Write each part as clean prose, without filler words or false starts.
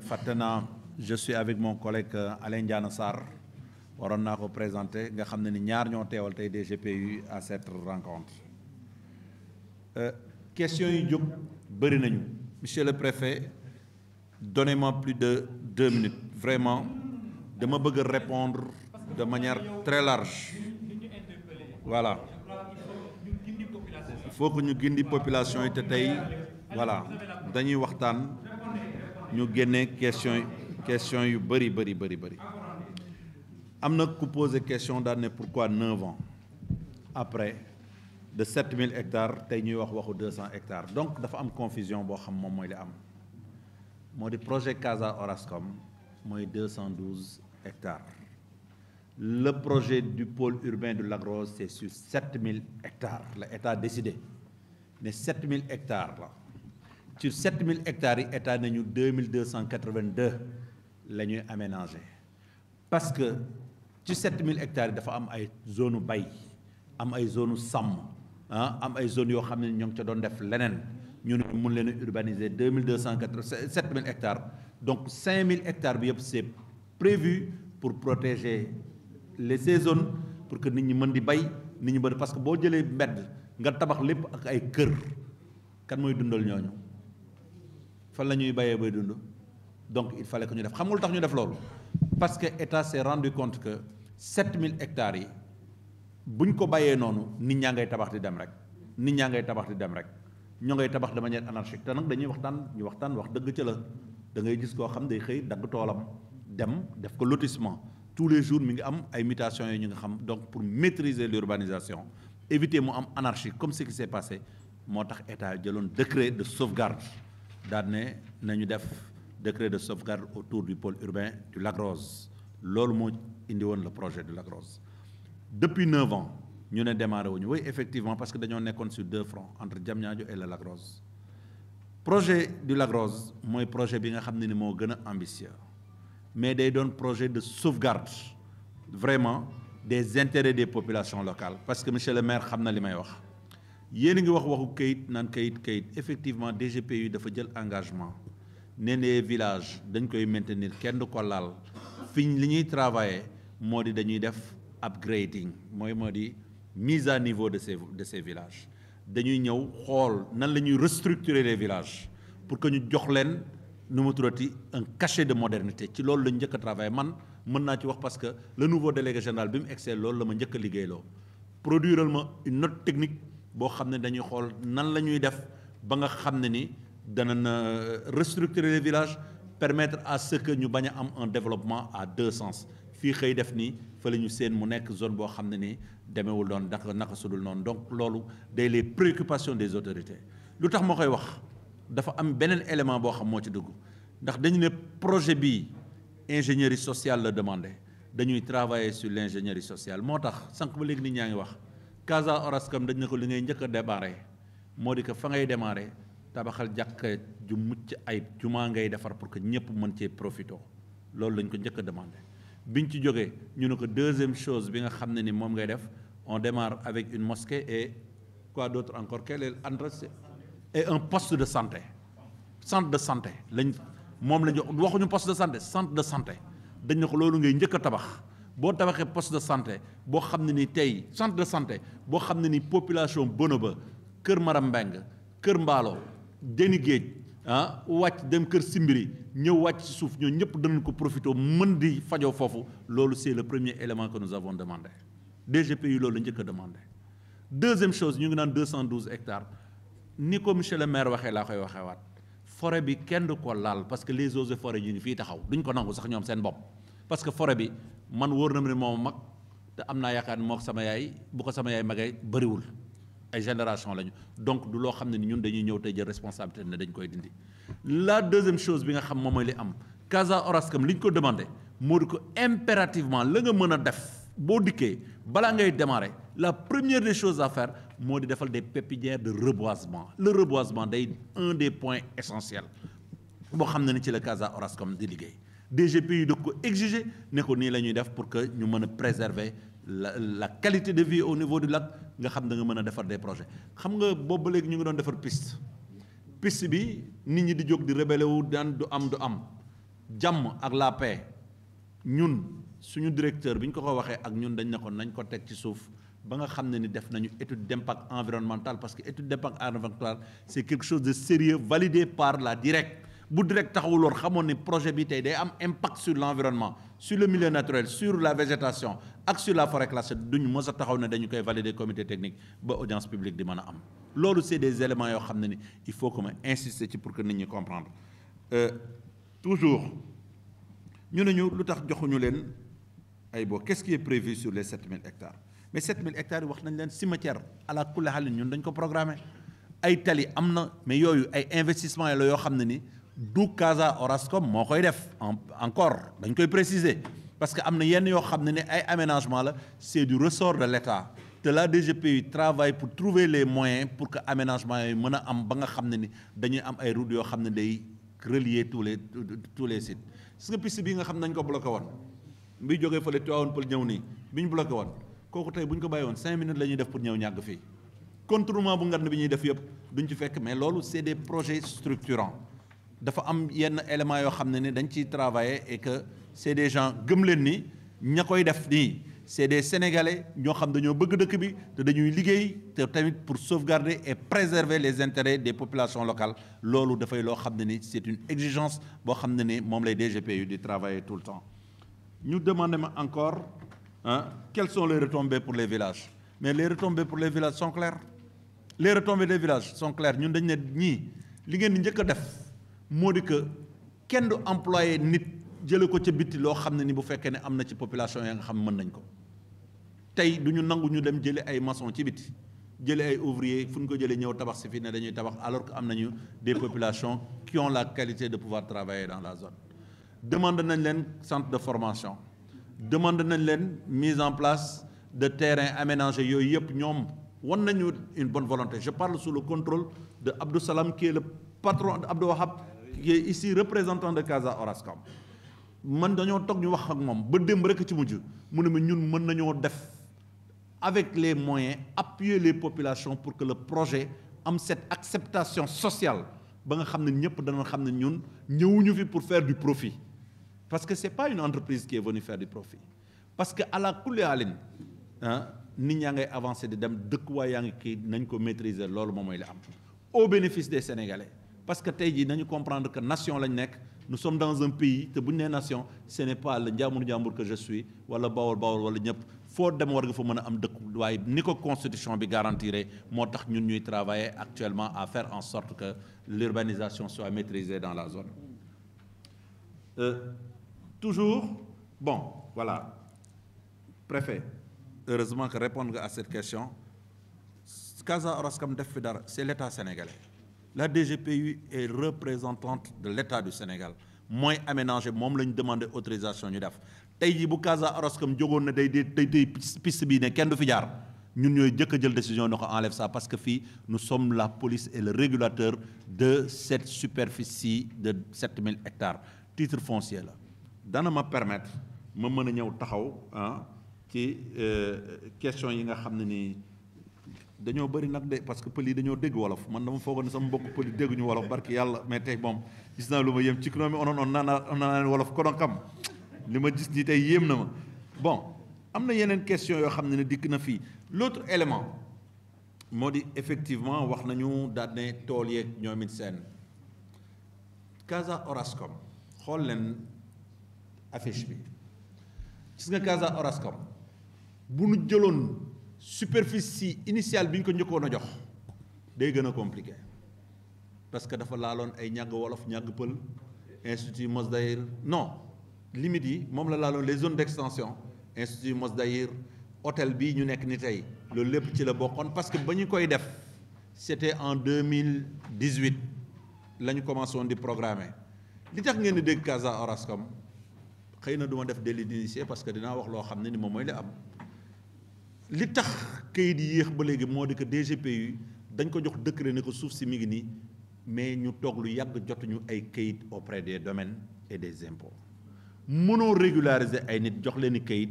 Fatena, je suis avec mon collègue Alain Diana Sarr waroon naa ko présenter nga xam ne ni ñaar ñoo teewal tey DGPU à cette rencontre questions yi jóg bëri nañu monsieur le préfet donnez-moi plus de 2 minutes vraiment dama bëgg a répondre de manière très large voilà il faut que ñu gindi population yi te tey voilà dañuy waxtaan ñu génne question yu bëri am na ku poser question daal ne pourquoi 9 ans après de 7000 hectares tey ñuy wax waxu 200 hectares donc dafa am confusion boo xam moom mooy li am moo di projet Casa Orascom mooy 212 hectares le projet du pôle urbain de Lac Rose c'est sur 7000 hectares la état décidé ne 7000 hectares la sur 7000 hectares yi état nañu 2282 la ñuy aménager parce que ci 7000 hectares yi dafa am ay zone bay am ay zone sàmm am ay zones yoo xam ne ñoo ngi ca doon def leneen ñu ne mun leen a urbaniser 7000 hectares donc 5000 hectares bi yëpp c'est prévu pour protéger ces zones pour que nit ñi mën di bay nit ñi mën parce que boo jëlee mbedd nga tabax lépp ak ay kër kan mooy dundal ñooñu fan la ñuy bayee bay dund donc il fallait que ñu def xam nga lu tax ñu def loolu parce que état s'est rendu compte que 7000 hectares yi buñ ko bàyyee noonu nit ñaa ngay tabax di dem rek ñoo ngay tabax de manière anarchique te nag dañuy waxtaan wax dëgg ca la da ngay gis koo xam day xëy dagg toolam dem def ko lotissement tous les jours mi ngi am ay mutations yi ñu nga xam donc pour maîtriser l'urbanisation éviter mu am anarchie comme ce qui s'est passé moo tax état jëloon décret de sauvegarde daal ne nañu def décret de sauvegarde autour du pôle urbain du Lac Rose loolu moo indi woon le projet du Lac Rose depuis 9 ans ñu ne démarré wuñu oui effectivement parce que dañoo nekkoon sur 2 fronts entre Diamniadio et le Lac Rose projet du Lac Rose mooy projet bi nga xam ne ni moo gën a ambitieux mais day doon projet de sauvegarde vraiment des intérêts des populations locales parce que monsieur le maire xam na li may wax yéen a ngi wax waxu kayit naan kayit effectivement DGPU dafa jël engagement ne les villages dañ koy maintenir kenn du ko laal fiñ li ñuy travailler moo di dañuy def upgrading moo di mise à niveau de ces villages dañuy ñëw xool nan la ñuy restructurer les villages pour que ñu jox leen nu mu tuddati un cachet de modernité ci loolu la ñu njëkk a travailler man mën naa ci wax parce que le nouveau délégué général bi mu egsee loolu la ma njëkk a liggéeyloo produiral ma une note technique boo xam ne dañuy xool nan la ñuy def ba nga xam ne ni dana na restructurer les villages permettre à ce que ñu bañ a am un développement à 2 sens fii xëy def nii fa la ñu seen mu nekk zone boo xam ne ni demeewul doon naka sudul noonu donc loolu day les préoccupations des autorités lu tax moo koy wax dafa am beneen élément boo xam moo ci dugg ndax dañu ne projet bi ingénierie sociale la demandé dañuy travailler sur l'ingénierie sociale moo tax sànq ba léegi nit ñaa ngi wax Casa Orascom dañ ne ko li ngay njëkk a démarrer moo di que fa ngay démarrer tabaxal jàkka ju mucc ayib jumaa ngay defar pour que ñëpp mën cee profiter loolu lañ ko njëkk a demandé biñ ci jógee ñu ne ko deuxième chose bi nga xam ne ni moom ngay def on démarre avec une mosquée et quoi d'autre encore quel est l'adresse et un poste de santé centre de santé lañ moom lañ waxuñu poste de santé centre de santé dañ ne ko loolu ngay njëkk a tabax boo tabaxee poste de santé boo xam ne ni tey centre de santé boo xam ne ni population Bono ba Kër Maram Mbeng Kër Mbaalo Deni Géej wàcc dem Kër Simbiri ñëw wàcc ci suuf ñoo ñëpp danañ ko profité mën di fajoo foofu loolu c'est le premier élément que nous avons demandé DGPU loolu la njëkk a demandé deuxième chose ñu ngi naan 212 hectares ni ko monsieur le maire waxee laa koy waxee waat forêt bi kenn du ko laal parce que les eaux et forêts ñu ngi fii taxaw duñ ko nangu sax ñoom seen bopp parce que forêt bi man wóor na ma ne moom mag te am naa yaakaar ni moo sama yaay bu ko sama yaay magee bëriwul ay génération lañu donc du loo xam ne ni ñun dañuy ñëw tey jël responsabilité ne dañ koy dindi la deuxième chose bi nga xam moom mooy li am Casa Orascom li ñu ko demandé moo di ko impérativement la nga mën a def boo dikkee balaa ngay démarrer la première des choses à faire moo di defal des pépinières de reboisement le reboisement day un des points essentiels boo xam ne ni ci la Casa Orascom di liggéey DGPU da ko exiger ne ko nii la ñuy def pour que ñu mën a préserver la qualité de vie au niveau du lac nga xam da nga mën a defar des projets xam nga boobu ba léegi ñu ngi doon defar piste bi nit ñi di jóg di rebelle wu daan du am jàmm ak la paix ñun suñu directeur bi ñu ko waxee ak ñun dañ ne ko nañ ko teg ci suuf ba nga xam ne ni def nañu étude d'impact environnemental parce que étude d'impact environnemental c'est quelque chose de sérieux validé par la DIRECT bu DIRECT taxawuloon xamoon ni projet bi tey day am impact sur l'environnement sur le milieu naturel sur la végétation ak sur la forêt classée duñu mës a taxaw ne dañu koy valider comité technique ba audience publique di mën a am loolu c'est des éléments yoo xam ne ni il faut que ma insister ci pour que nit ñi comprendre toujours ñu ne ñu lu tax joxuñu leen ay boo qu'est-ce qui est prévu sur les 7000 hectares mais 7000 hectares yi wax nañ leen cimetière à la kulli xaal ñun dañ ko programmer ay tali am na mais yooyu ay investissement la yoo xam ne ni du Casa Orascom moo koy def encore dañ koy préciser parce que am na yenn yoo xam ne ni ay aménagement la c'est du ressort de l'État te la DGPU travaille pour trouver les moyens pour que aménagement yi mën a am ba nga xam ne ni dañuy am ay routes yoo xam ne day relier tous les sites gis nga piste bii nga xam ne nañ ko bloqué woon bi jógee fële Tivaouane Peulh ñëw nii bi ñu bloqué woon kooku tey bu ñu ko bàyyi woon 5 minutes la ñuy def pour ñëw ñàgg fii contournement bu ngan bi ñuy def yëpp duñ ci fekk mais loolu c'est des projets structurants dafa am yenn éléments yoo xam ne ni dañ ciy travailler et que c'est des gens gëm leen ni ña koy def nii c'est des Sénégalais ñoo xam dañoo bëgg dëkk bi te dañuy liggéey te tamit pour sauvegarder et préserver les intérêts des populations locales loolu dafay loo xam ne ni c'est une exigence boo xam ne ni moom lay DGPU di travailler tout le temps ñu demandé ma encore quelles sont les retombées pour les villages mais les retombées pour les villages sont claires les retombées des villages sont claires ñun dañ ne ñii li ngeen di njëkk a def moo di que kenn du employé nit jële ko ca bitti loo xam ne ni bu fekkee ne am na ci population ya nga xam mën nañ ko tey du ñu nangu ñu dem jële ay maçon ci biti jële ay ouvrier fu ñu ko jëlee ñëw tabax si fii ne dañuy tabax alors que am nañu des populations qui ont la qualité de pouvoir travailler dans la zone demande nañ leen centre de formation demande nañ leen mise en place de terrains aménagés yooyu yëpp ñoom wan nañu une bonne volonté je parle sous le contrôle de Abdou Salam qui est le patron Abdou Wahab qui est ici représentant de Casa Orascom man dañoo toog ñu wax ak moom ba démb rek ci mujj mu ne ma ñun mën nañoo def avec les moyens appuyer les populations pour que le projet am cette acceptation sociale ba nga xam ne ñëpp dana xam ne ñun ñëwuñu fi pour faire du profit parce que c'est pas une entreprise qui est venue faire du profit parce que à la kulli haalin nit ñaa ngay avancer di dem dëkkuwaay yaa ngi kii nañ ko maîtriser loolu moom mooy li am au bénéfice des Sénégalais parce que tey jii nañu comprendre que nation lañ nekk nous sommes dans un pays te bu ñu nee nation ce n'est pas le njàmbur que je suis wala bawol wala ñëpp foo dem war nga fa mën a am dëkk waaye ni ko constitution bi garantiré moo tax ñun ñuy travailler actuellement à faire en sorte que l'urbanisation soit maîtrisée dans la zone toujours bon voilà préfet heureusement que répondre nga à cette question Casa Orascom def fi dara c'est l'État sénégalais la DGPU est représentante de l'État du Sénégal mooy aménager moom la ñu demandé autorisation ñu def tey jii bu Casa Orascom jógoon na day piste bii ne kenn du fi jaar ñun ñooy jëkk a jël décision ne ko enlève ça parce que fii nous sommes la police et le régulateur de cette superficie de 7000 hectares titre foncier la dana ma permettre ma mën a ñëw taxaw ci question yi nga xam ne nii dañoo bëri nag de parce que pël yi dañoo dégg wolof man dama foogoon ne sama mbokk pël yi dégguñu wolof barki yàlla mais tey moom gis naa lu ma yéem ci kuno mi on naa leen wolof kono kam li ma gis nii tey yéem na ma bon am na yeneen question yoo xam ne dikk na fii l'autre élément moo di effectivement wax nañu daal ne tool yeeg ñoom it seen Casa Orascom xool leen affiche bi gis nga Casa Orascom bu nu jëloon superficie initiale bi ñu ko njëkkoon a jox day gën a compliqué parce que dafa laaloon ay ñàgg wolof ñàgg pël institut Mos Dahir non limites yi moom la laaloon les zones d'extension institut Mos Dahir hôtel bii ñu nekk ni tey loolu lépp ci la bokkoon parce que ba ñu koy def c'était en 2018 la ñu commencé woon di programmer li tax ngeen di dégg Casa Orascom xëy na du ma def délit d'initié parce que dinaa wax loo xam ne ni moom mooy li am li tax kayit yi yéex ba léegi moo di que DGPU dañ ko jox décret ne ko suuf si mi ngi nii mais ñu toog lu yàgg jotuñu ay kayit auprès des domaines et des impôts mënoo régulariser ay nit jox leen i kayit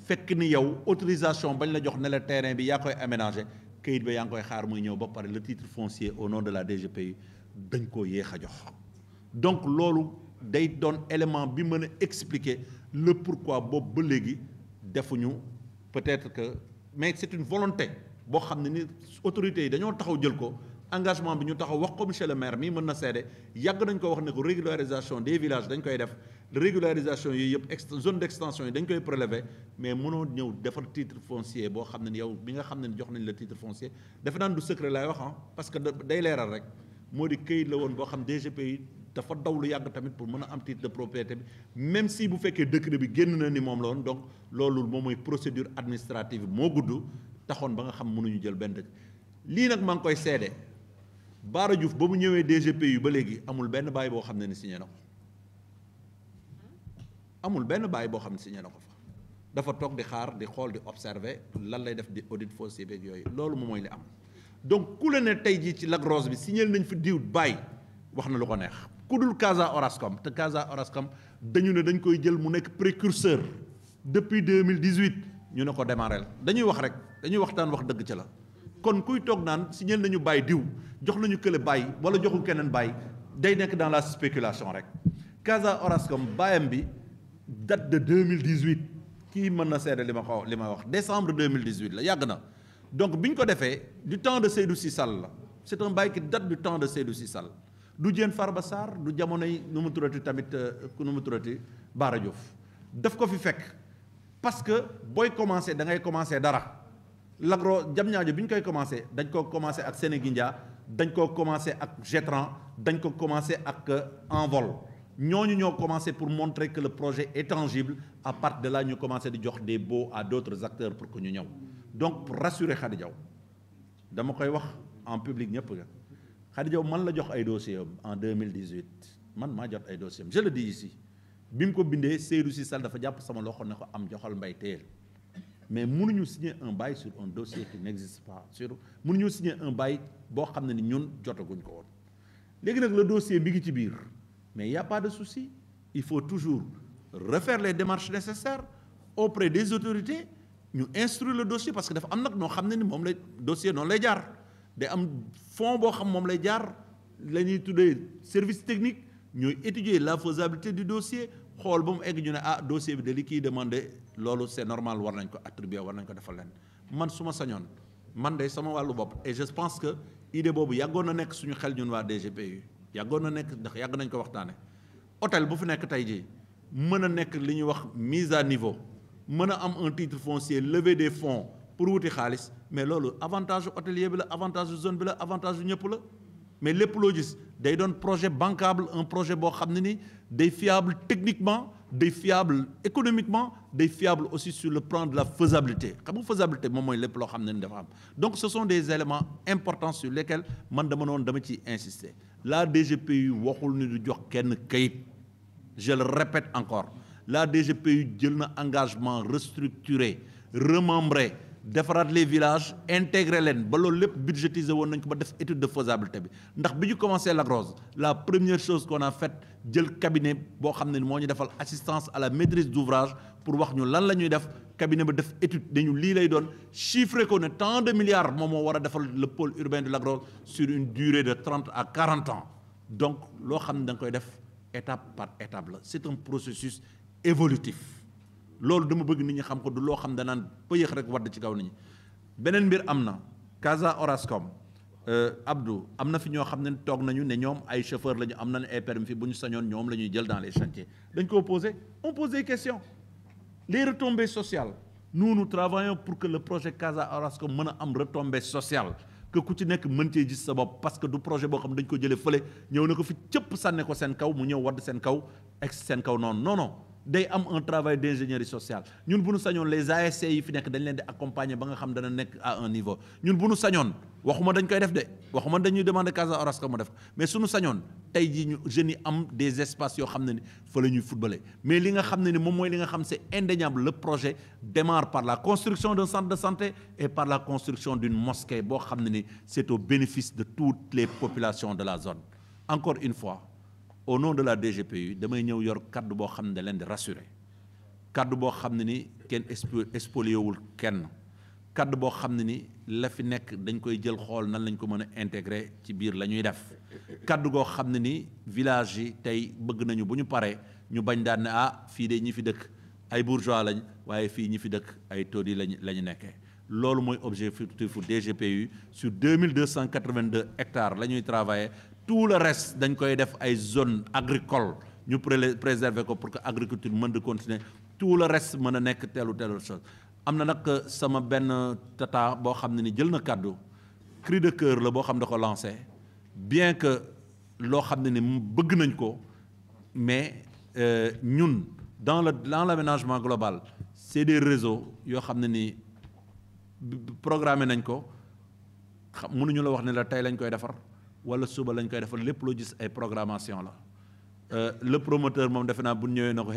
fekk ni yow autorisation bañ la jox ne la terrain bi yaa koy aménager kayit ba yaa ngi koy xaar muy ñëw ba pare le titre foncier au nom de la DGPU dañ koo yéex a jox donc loolu day doon élément bi mën a expliquer le pourquoi boobu ba léegi defuñu peut-être que mais c'est une volonté boo xam ne ni autorités yi dañoo taxaw jël ko engagement bi ñu taxaw wax ko monsieur le maire mii mën na seede yàgg nañ ko wax ne ko régularisation des villages dañ koy def régularisation yi yëpp zone d'extension yi dañ koy prélever mais mënoo ñëw defar titre foncier boo xam ne ni yow bi nga xam ne ni jox nañ la titre foncier defe naan du secret laay wax parce que day leeral rek moo di këyit la woon boo xam DGPU dafa daw lu yàgg tamit pour mën a am titre de propriété bi même si bu fekkee décret bi génn na ni moom la woon donc loolu moom mooy procédure administrative moo gudd taxoon ba nga xam mënuñu jël benn dëkk lii nag maa ngi koy seede Bara Diouf ba mu ñëwee DGPU ba léegi amul benn bail boo xam ne ni signé na ko amul benn bail boo xam ne signé na ko fa dafa toog di xaar di xool di observer lan lay def di audit foncier beeg yooyu loolu moom mooy li am donc ku la ne tey jii ci Lac Rose bi signé nañ fi diw bail wax na lu ko neex ku dul Casa Orascom te Casa Orascom dañu ne dañ koy jël mu nekk précurseur depuis 2018 ñu ne ko démarrer dañuy wax rek dañuy waxtaan wax dëgg ca la kon kuy toog naan signé nañu bail diw jox nañu kële bail wala joxul keneen bail day nekk dans la spéculation rek Casa Orascom baayam bi date de 2018 kii mën na seede li ma wax décembre 2018 la yàgg na donc bi ñu ko defee du temps de Seydou Sy Sall la c'est un bail qui date du temps de Seydou Sy Sall du Diène Farba Sarr du jamonoy nu mu turati tamit nu mu turati Bara Diouf daf ko fi fekk parce que booy commencé da ngay commencé dara Lac Rose Diamniadio bi ñu koy commencé dañ ko commencé ak Sénégindia dañ ko commencé ak Jetran dañ ko commencé ak Envol ñooñu ñoo commencé pour montrer que le projet est tangible à partir de là ñu commencé di jox des baux à d'autres acteurs pour que ñu ñëw donc pour rassurer Khady Diaw dama koy wax en public ñëpp nga Khady Diaw man la jox ay dossiers en 2018 man maa jot ay dossiers je le dis ici bi mu ko bindee Seydou Sy Sall dafa jàpp sama loxo ne ko am joxal mbay téyel mais mënuñu signer un bail sur un dossier qui n'existe pas mënuñu signer un bail boo xam ne ni ñun jotaguñ ko woon léegi nag le dossier bi ngi ci biir mais il y a pas de souci il faut toujours refaire les démarches nécessaires auprès des autorités ñu instruire le dossier parce que dafa am nag noo xam ne ni moom lay dossier noonu lay jaar day am fond boo xam moom lay jaar la ñuy tuddee service technique ñooy étudier la faisabilité du dossier xool ba mu egg ñu ne dossier bi de li kiy demandé loolu c'est normal war nañ ko attribuer war nañ ko defal leen man su ma sañoon man de sama wàllu bopp et je pense que idée boobu yàggoon na nekk suñu xel ñun waa DGPU yàggoon na nekk ndax yàgg nañ ko waxtaane hôtel bu fi nekk tey jii mën a nekk li ñuy wax mise à niveau mën a am un titre foncier lever des fonds pour wuti xaalis mais loolu avantage hôtelier bi la avantage zone bi la avantage ñëpp la mais lépp loo gis day doon projet bancable un projet boo xam ne ni day fiable techniquement day fiable économiquement day fiable aussi sur le plan de la faisabilité xam nga faisabilité moom mooy lépp loo xam ne ni dafa am donc ce sont des éléments importants sur lesquels man dama ciy insister la DGPU waxul ni du jox kenn kayit je le répète encore la DGPU jël na engagement restructurer remembrer defaraat les villages intégrer leen ba loolu lépp budgétisé woon nañ ko ba def étude de faisabilité bi ndax bi ñu commencé Lac Rose la première chose qu'on a faite jël cabinet boo xam ne moo ñu defal assistance à la maîtrise d'ouvrage pour wax ñu lan la ñuy def cabinet ba def étude dañu lii lay doon chiffré ko ne tant de milliards moom moo war a defal le pôle urbain de Lac Rose sur une durée de 30 à 40 ans donc loo xam ne da nga koy def étape par étape la c'est un processus évolutif loolu dama bëgg nit ñi xam ko du loo xam danaan pëyëx rek wadd ci kaw nit ñi beneen mbir am na Casa Orascom Abdou am na fi ñoo xam ne toog nañu ne ñoom ay chauffeur la ñu am nañu ay permis fi bu ñu sañoon ñoom la ñuy jël dans les chantiers dañ ko posé on pose des questions les retombées sociales nous travaillons pour que le projet Casa Orascom mën a am retombée sociale que ku ci nekk mën cee gis sa bopp parce que du projet boo xam dañ ko jëlee fële ñëw na ko fi cëpp sànne ko seen kaw mu ñëw wadd seen kaw seen kaw noonu non day am un travail d'ingénierie sociale ñun bu ñu sañoon les ASC yi fi nekk dañ leen di accompagner ba nga xam dana nekk à un niveau ñun bu ñu sañoon waxuma dañ koy def de waxuma dañuy demander Casa Orascom mu def mais suñu sañoon tey jii ñu jeunes yi am des espaces yoo xam ne ni fa la ñuy footballer mais li nga xam ne ni moom mooy li nga xam c'est indéniable le projet démarre par la construction d'un centre de santé et par la construction d'une mosquée boo xam ne ni c'est au bénéfice de toutes les populations de la zone encore une fois au nom de la DGPU damay ñëw yor kaddu boo xam ne da leen di rassurer kaddu boo xam ne ni kenn spolié wul kenn kaddu boo xam ne ni la fi nekk dañ koy jël xool nan lañ ko mën a intégrer ci biir la ñuy def kaddu goo xam ne ni village yi tey bëgg nañu bu ñu paree ñu bañ daan ne fii de ñi fi dëkk ay bourgeois lañ waaye fii ñi fi dëkk ay taudis la ñu nekkee loolu mooy objectif DGPU sur 2282 hectares la ñuy travailler tout le reste dañ koy def ay zone agricole ñu préserver ko pour que agriculture mën de continuer tout le reste mën a nekk telle ou telle chose am na nag sama benn tata boo xam ne ni jël na kàddu cri de cœur la boo xam da ko lancé bien que loo xam ne ni bëgg nañ ko mais ñun dans l'aménagement global c'est des réseaux yoo xam ne ni programmé nañ ko mënuñu la wax ne la tey lañ koy defar wala suba lañ koy defar lépp loo gis ay programmation la le promoteur moom defe naa bu ñëwee na ko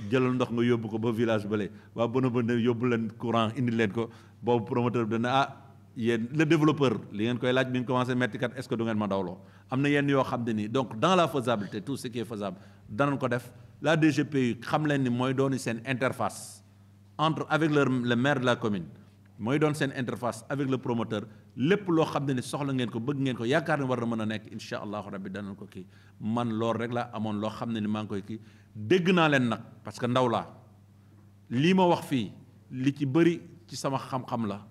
jëlal ndox nga yóbbu ko ba village bële waa bëna yóbbu leen courant indi leen ko boobu promoteur bi dana yéen le développeur li ngeen koy laaj bi nga commencé metti kat est-ce que du ngeen ma dawloo am na yenn yoo xam ne nii donc dans la faisabilité tout ce qui est faisable danañ ko def la DGPU xam leen ni mooy dooni seen interface entre avec le maire de la commune mooy doon seen interface avec le promoteur lépp loo xam ne ni soxla ngeen ko bëgg ngeen ko yaakaar ne war na mën a nekk incha allahu rabbi danañ ko kii man loolu rek laa amoon loo xam ne ni maa ngi koy kii dégg naa leen nag parce que ndaw laa lii ma wax fii li ci bëri ci sama xam-xam la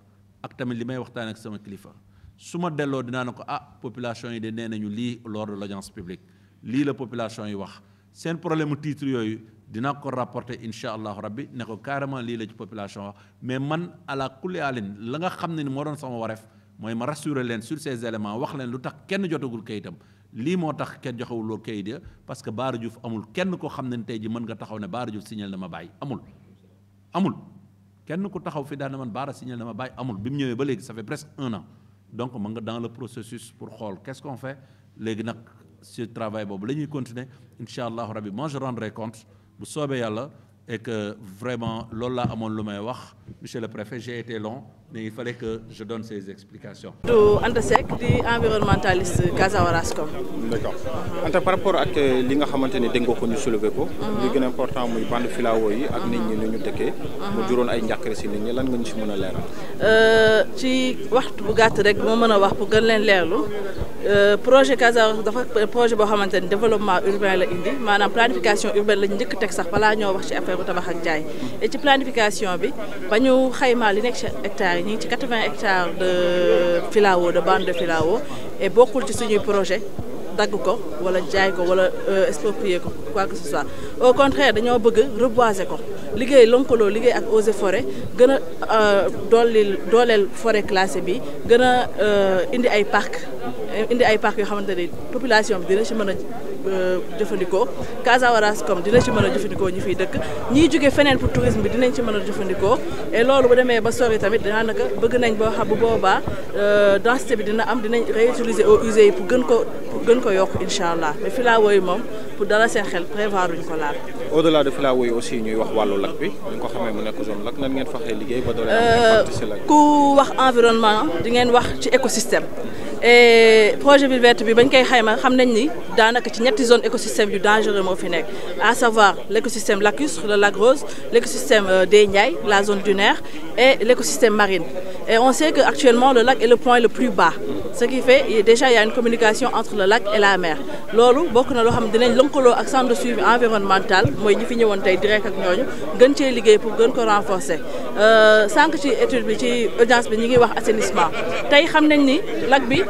ak tamit li may waxtaan ak sama kilifa su ma delloo dinaa ne ko population yi de nee nañu lii lors de l'audience publique lii la population yi wax seen problème mu titre yooyu dinaa ko rapporter incha allahu rabbi ne ko carrément lii la ci population wax mais man ala kulli alin la nga xam ne ni moo doon sama wareef mooy ma rassurer leen sur ces éléments wax leen lu tax kenn jotagul kayitam lii moo tax kenn joxewul loolu kayit ya parce que Bara Diouf amul kenn koo xam ne tey ji mën nga taxaw ne Bara Diouf signal na ma bàyyi amul kenn ku taxaw fi daana man Bara signal na ma bàyyi amul bi mu ñëwee ba léegi ça fait presque 1 an donc ma nga dans le processus pour xool qu'est-ce qu'on fait léegi nag ce travail boobu la ñuy continuer incha allahu rabbi moi je rendrai compte bu soobee yàlla et que vraiment loolu laa amoon lu may wax monsieur le préfet j'ai été long mais il fallait que je donne ces explications. Anta Seck di environnementaliste Casawarascom. D'accord Anta par rapport ak li nga xamante ne dégg nga ko ñu soulever ko. li gën a important muy bande filao yi ak nit ñi nu ñu dëkkee. mu juróon ay njàkkare si nit ñi lan nga ñu si mën a leeral. ci waxtu bu gàtt rek moo mën a wax pour gën leen leerlu projet Casawarascom dafa projet boo xamante ne développement urbain la indi maanaam planification urbaine lañu njëkk teg sax balaa ñoo wax ci affaire bu tabax ak jaay et ci planification bi ba ñu xaymaa li nekk ci hectares yi ñu ngi ci 80 hectares de filao de bande de filao et bokkul ci suñuy projet dagg ko wala jaay ko wala exproprier ko quoi que ce soit au contraire dañoo bëgg reboiser ko liggéey lëkkaloo liggéey ak eaux et forêt gën a dooleel forêt classée bi gën a indi ay parcs yoo xamante ne population bi dina ci mën a jëfandikoo Casawarascom dina ci mën a jëfandikoo ñi fiy dëkk ñiy jóge feneen pour tourisme bi dinañ ci mën a jëfandikoo et loolu bu demee ba sori tamit daanaka bëgg nañ boo xam bu boobaa densité bi dina am dinañ réutiliser eaux usées yi pour gën ko yokk incha allah mais filao yi moom pour dara seen xel prévoir duñ ko laal. au-delà de filao yi aussi ñuy wax wàllu lac bi ñu ko xamee mu nekk zone lac nan ngeen faxee liggéey ba doole am impact si lac. ku wax environnement di ngeen wax ci écosystème. et projet ville verte bi bañ koy xayma xam nañ ni daanaka ci ñetti zone écosystème yu dangereux moo fi nekk à savoir l'écosystème lacustre le lac Rose l'écosystème des Niayes la zone dunaire et l'écosystème marine et on sait que actuellement le lac est le point le plus bas ce qui fait déjà il y a une communication entre le lac et la mer loolu bokk na loo xam ne dinañ lëkkaloo ak centre de suivi environnemental mooy ñi fi ñëwoon tey direct ak ñooñu gën cee liggéey pour gën ko renforcer sànq ci étude bi ci audience bi ñi ngi wax assainissement tey xam nañ ni lac bi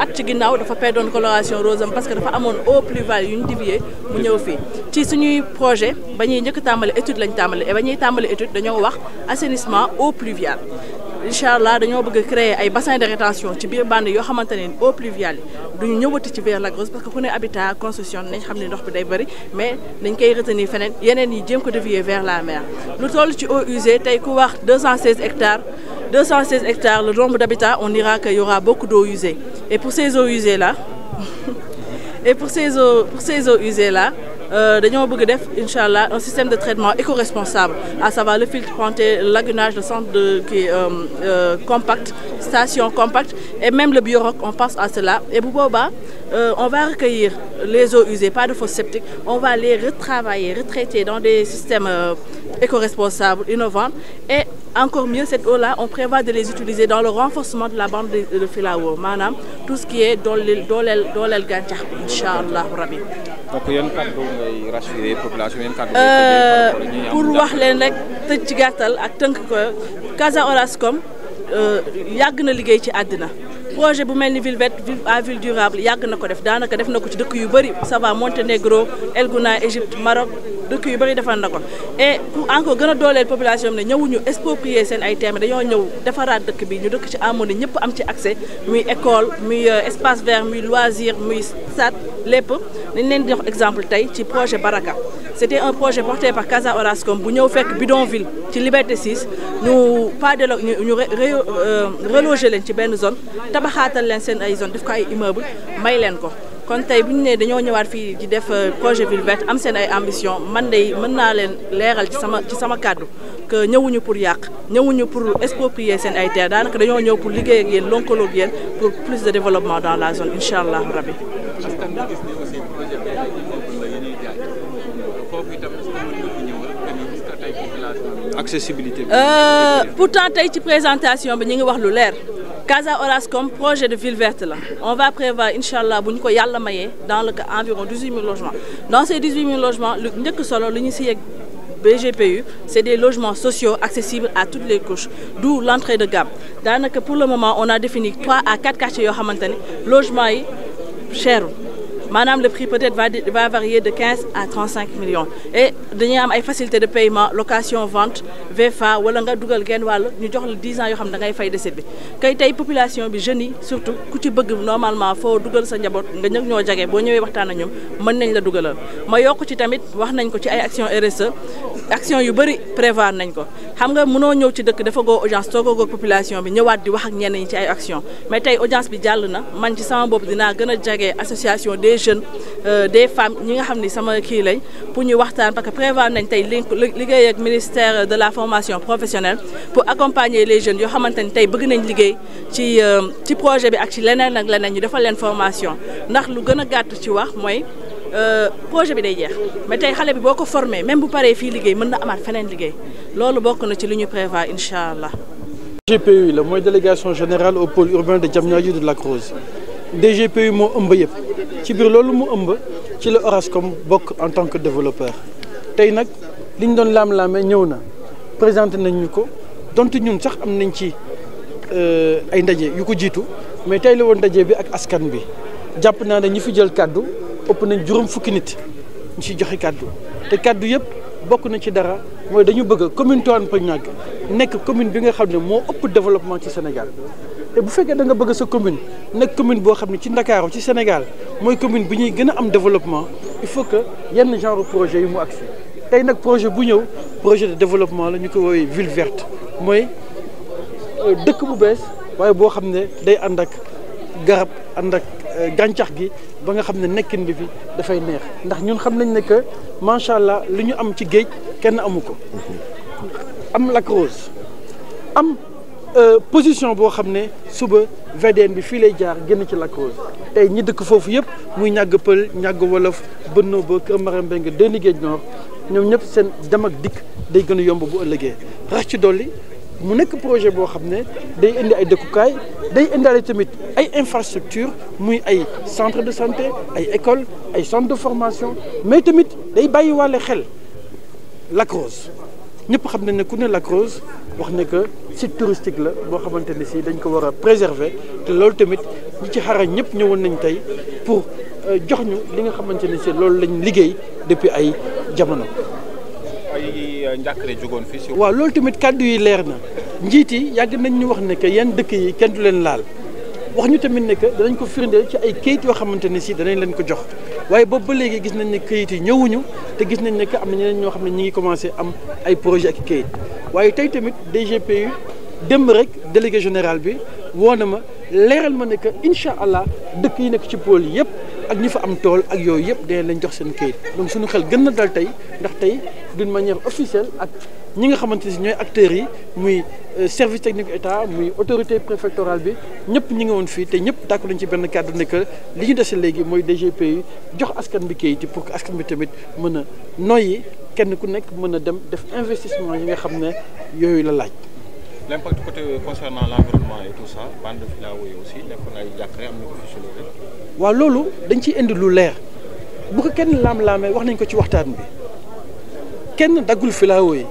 at ci ginnaaw dafa perdoon coloration rose am parce que dafa amoon eau pluviale yu ñu dévier mu ñëw fii ci suñuy projet ba ñuy njëkk tàmbali étude lañ tàmbali et ba ñuy tàmbali étude dañoo wax assainissement eau pluviale incha allah dañoo bëgg créer ay bassin de rétention ci biir bande yoo xamante ne eau pluviale yi duñu ñëwati ci vers Lac Rose parce que ku ne habitat construction nañ xam ne ndox bi day bëri mais dañ koy retenir feneen yeneen yi jéem ko dévier vers la mer lu toll ci eau usée tey ku wax 216 hectares le nombre d'habitants on dira qu'il y aura beaucoup d'eau usée et pour ces eaux usées là dañoo bëgg def incha allah un système de traitement éco-responsable à savoir le filtre ponté le lagunage le centre de compact station compacte et même le bioroc on pense à cela et bu boobaa on va recueillir les eaux usées, pas de fosses septiques. On va les retravailler, retraiter dans des systèmes éco-responsables, innovants. Et encore mieux, cette eau-là, on prévoit de les utiliser dans le renforcement de la bande de filao. Madame, tout ce qui est dans l'el gantiax, Inch'Allah Rabbi. Donc, il y a une carte de rassurer la population. Pour wax leen rek tëj ci gàttal ak tënk ko Casa Orascom yàgg na liggéey ci àddina projet bu mel ni ville verte ville à ville durable yàgg na ko def daanaka def na ko ci dëkk yu bëri ça va Monténégro El Gouna Égypte Maroc dëkk yu bëri defal na ko et pour encore gën a dooleel population bi ne ñëwuñu exproprier seen ay terrain dañoo ñëw defaraat dëkk bi ñu dëkk ci harmonie ñëpp am ci accès muy école muy espace vert muy loisir muy stade lépp dañ leen di jox exemple tey ci projet Baraka c'était un projet porté par Casa Orascom bu ñëw fekk bidonville ci Liberté 6 ñu pas de ñu reloger leen ci benn zone tabaxaatal leen seen ay zone def ko ay immeuble may leen ko kon tey bu ñu nee dañoo ñëwaat fii di def projet ville verte am seen ay ambition man de mën naa leen leeral ci sama kàddu que ñëwuñu pour yàq ñëwuñu pour exproprier seen ay terres daanaka dañoo ñëw pour liggéey ak yéen lëkkaloo ak yéen pour plus de développement dans la zone incha allah rabbi. Accessibilité. Pourtant tey ci présentation bi ñu ngi wax lu leer Casa Orascom projet de ville verte la on va prévoir inchallah bu ñu ko yàlla mayee dans le cas environ 18 000 logements dans ces 18 000 logements lu njëkk solo lu ñu si yegg BGPU c'est des logements sociaux accessibles à toutes les couches d'où l'entrée de gamme daanaka pour le moment on a défini 3 à 4 quartiers yoo xamante ni logements yi cher maanaam le prix peut-être va varier de 15 à 35 millions et dañuy am ay facilités de paiement location vente VFA wala nga dugal genn wàll ñu jox la 10 ans yoo xam ne da ngay fay décès bi kay tey population bi jeunes yi surtout ku ci bëgg normalement foo dugal sa njaboot nga ñëw ñoo jage boo ñëwee waxtaan ak ñoom mën nañ la dugalal ma yokk ci tamit wax nañ ko ci ay action RSE action yu bëri prévoir nañ ko xam nga mënoo ñëw ci dëkk dafa goo audience toogagoo population bi ñëwaat di wax ak ñenn ñi ci ay action mais tey audience bi jàll na man ci sama bopp dinaa gën a jage association des jeunes des femmes ñi nga xam ni sama kii lañ pour ñu waxtaan parce que prévoir nañ tey liggéey ak ministère de la formation professionnelle pour accompagner les jeunes yoo xamante ni tey bëgg nañ liggéey ci projet bi ak ci leneen ak leneen ñu defal leen formation ndax lu gën a gàtt ci wax mooy projet bi day jeex mais tey xale bi boo ko formé même bu paree fii liggéey mën na amaat feneen liggéey loolu bokk na ci li ñu prévoir incha allah. DGPU la mooy délégation générale au pôle urbain de Diamniadio de Lac Rose DGPU moo ëmb yëpp ci biir loolu mu ëmb ci la Orascom bokk en tant que développeur tey nag li ñu doon laam-laamee ñëw na présenté nañ ñu ko donte ñun sax am nañ ci ay ndaje yu ko jiitu mais tey la woon ndaje bi ak askan bi jàpp naa ne ñi fi jël kàddu ëpp nañ juróom fukki nit ñu ci joxe kàddu te kàddu yëpp bokk na ci dara mooy dañu bëgg commune Tivaouane Peulh nekk commune bi nga xam ne moo ëpp développement ci Sénégal te bu fekkee da nga bëgg sa commune nekk commune boo xam ne ci Ndakaaru ci Sénégal mooy commune bi ñuy gën a am développement il faut que yenn genre projet yi mu agsi tey nag projet bu ñëw projet de développement la ñu ko woowee ville verte mooy dëkk bu bees waaye boo xam ne day ànd ak garab ànd ak gàncax gi ba nga xam ne nekkin bi fi dafay neex ndax ñun xam nañ ne que macha allah li ñu am ci géej kenn amu ko am Lac Rose am position boo xam ne suba VDN bi fii lay jaar génn ci Lac Rose tey ñi dëkk foofu yëpp muy ñàgg pël ñàgg wolof bënnoo ba Kër Maram Mbengue Déni Géej Nord ñoom ñëpp seen dem ak dikk day gën a yomb bu ëllëgee rax ci dolli mu nekk projet boo xam ne day indi ay dëkkukaay day indaale tamit ay infrastructure muy ay centre de santé ay école ay centre de formation mais tamit day bàyyi wàlle xel Lac Rose ñëpp xam nañ ne ku ne Lac Rose wax ne que site touristique la boo xamante ne si dañ ko war a préserver te loolu tamit ñi ci xarañ ñëpp ñëwoon nañ tey pour jox ñu li nga xamante ne si loolu lañ liggéey depuis ay jamono. ay njàkkare jógoon fii si. waaw loolu tamit kàddu yi leer na njiit yi yàgg nañ ñu wax ne que yenn dëkk yi kenn du leen laal wax ñu tamit ne que danañ ko firndeel ci ay kayit yoo xamante ne si danañ leen ko jox waaye boobu ba léegi gis nañ ne kayit yi ñëwuñu te gis nañ ne que am na ñeneen ñoo xam ne ñi ngi commencé am ay projet ak kayit waaye tey tamit DGPU démb rek délégué général bi woo na ma leeral ma ne que incha allah dëkk yi nekk ci pôle yëpp ak ñi fa am tool ak yooyu yëpp dinañ leen jox seen kayit donc suñu xel gën na dal tey ndax tey d'une manière officielle ak ñi nga xamante ne ñooy acteurs yi muy service technique état muy autorité préfectorale bi ñëpp ñi ngi woon fii te ñëpp d'accord nañ ci benn cadre ne que li ñu dese léegi mooy DGPU jox askan bi kayit yi pour que askan bi tamit mën a noyyi kenn ku nekk mën a dem def investissement yi nga xam ne yooyu la laaj. L'impact côté concernant l'environnement et tout ça bande de filao yi aussi nekkoon ay jàkkare am na ko fi soulevé. waaw loolu dañ ciy indi lu leer bu ko kenn laam-laamee wax nañ ko ci waxtaan bi kenn daggul filao yi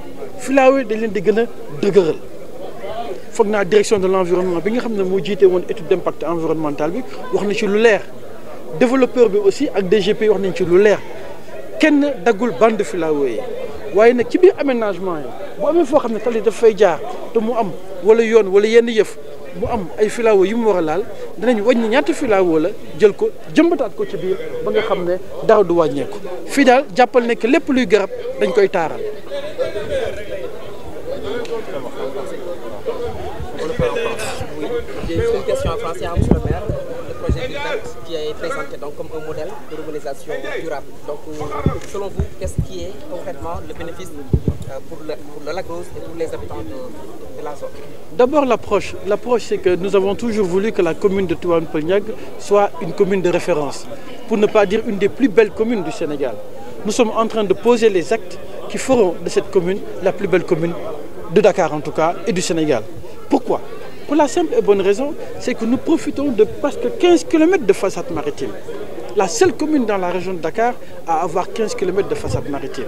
dañ leen di gën a dëgëral foog naa direction de l'environnement bi nga xam ne moo jiite woon étude d'impact environnemental bi wax na ci lu leer développeur bi aussi ak DGP wax nañ ci lu leer kenn daggul bande de filao yi waaye nag ci biir aménagement yi bu amee foo xam ne tali daf fay jaar te mu am wala yoon wala yenn yëf mu am ay filao yu mu war a laal dinañ wàññi ñaata filao la jël ko jëmbataat ko ci biir ba nga xam ne dara du wàññeeku fii daal jàppal ne que lépp luy garab dañ koy taaral. J'ai une question en français à monsieur le maire. Le projet VILVERT qui est présenté donc comme un modèle de ruralisation durable. Donc, selon vous, qu'est-ce qui est concrètement le bénéfice pour le Lac Rose et pour les habitants de la zone? D'abord, l'approche, c'est que nous avons toujours voulu que la commune de Tivaouane Peulh Niaga soit une commune de référence, pour ne pas dire une des plus belles communes du Sénégal. Nous sommes en train de poser les actes qui feront de cette commune la plus belle commune de Dakar en tout cas et du Sénégal. Pourquoi? Pour la simple et bonne raison, c'est que nous profitons de presque 15 km de façade maritime. La seule commune dans la région de Dakar à avoir 15 km de façade maritime.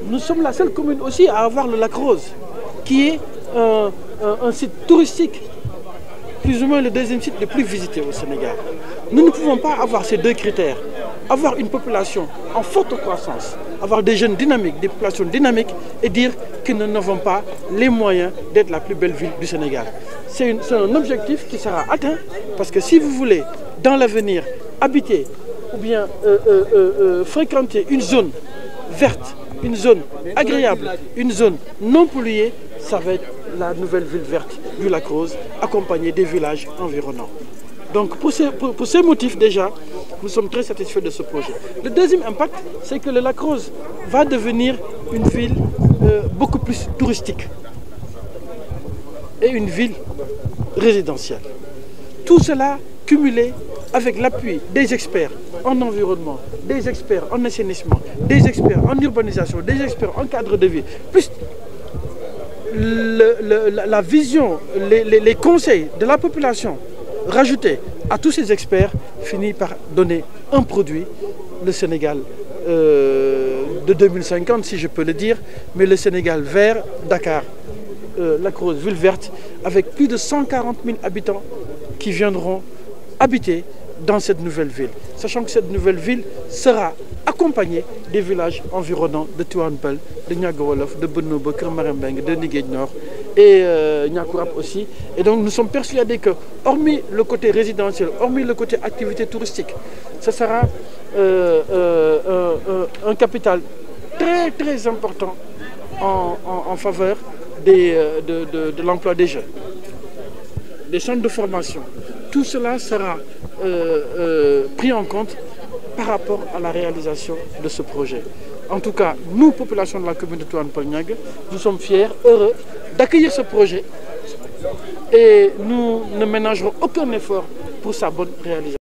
Nous sommes la seule commune aussi à avoir le Lac Rose, qui est un site touristique, plus ou moins le deuxième site le plus visité au Sénégal. Nous ne pouvons pas avoir ces deux critères. Avoir une population en forte croissance, avoir des jeunes dynamiques, des populations dynamiques et dire que nous n'avons pas les moyens d'être la plus belle ville du Sénégal. C'est un objectif qui sera atteint parce que si vous voulez, dans l'avenir, habiter ou bien fréquenter une zone verte, une zone agréable, une zone non polluée, ça va être la nouvelle ville verte du Lac Rose, accompagnée des villages environnants. Donc pour ces motifs déjà, nous sommes très satisfaits de ce projet. Le deuxième impact, c'est que le Lac Rose va devenir une ville beaucoup plus touristique et une ville résidentielle. Tout cela cumulé avec l'appui des experts en environnement, des experts en assainissement, des experts en urbanisation, des experts en cadre de vie, plus la vision, les conseils de la population rajoutés à tous ces experts finit par donner un produit, le Sénégal de 2050 si je peux le dire, mais le Sénégal vert, Dakar, Lac Rose, ville verte, avec plus de 140 000 habitants qui viendront habiter dans cette nouvelle ville, sachant que cette nouvelle ville sera accompagnée des villages environnants de Tivaouane Peulh, de Niaga Wolof, de Benobo, Keur Marembeng, de Ndiguej Nord et Niakoulrap aussi. Et donc nous sommes persuadés que, hormis le côté résidentiel, hormis le côté activité touristique, ce sera un capital très très important en faveur de l'emploi des jeunes, des centres de formation. Tout cela sera pris en compte par rapport à la réalisation de ce projet. En tout cas, nous, population de la commune de Tivaouane Peulh Niaga, nous sommes fiers, heureux d'accueillir ce projet et nous ne ménagerons aucun effort pour sa bonne réalisation.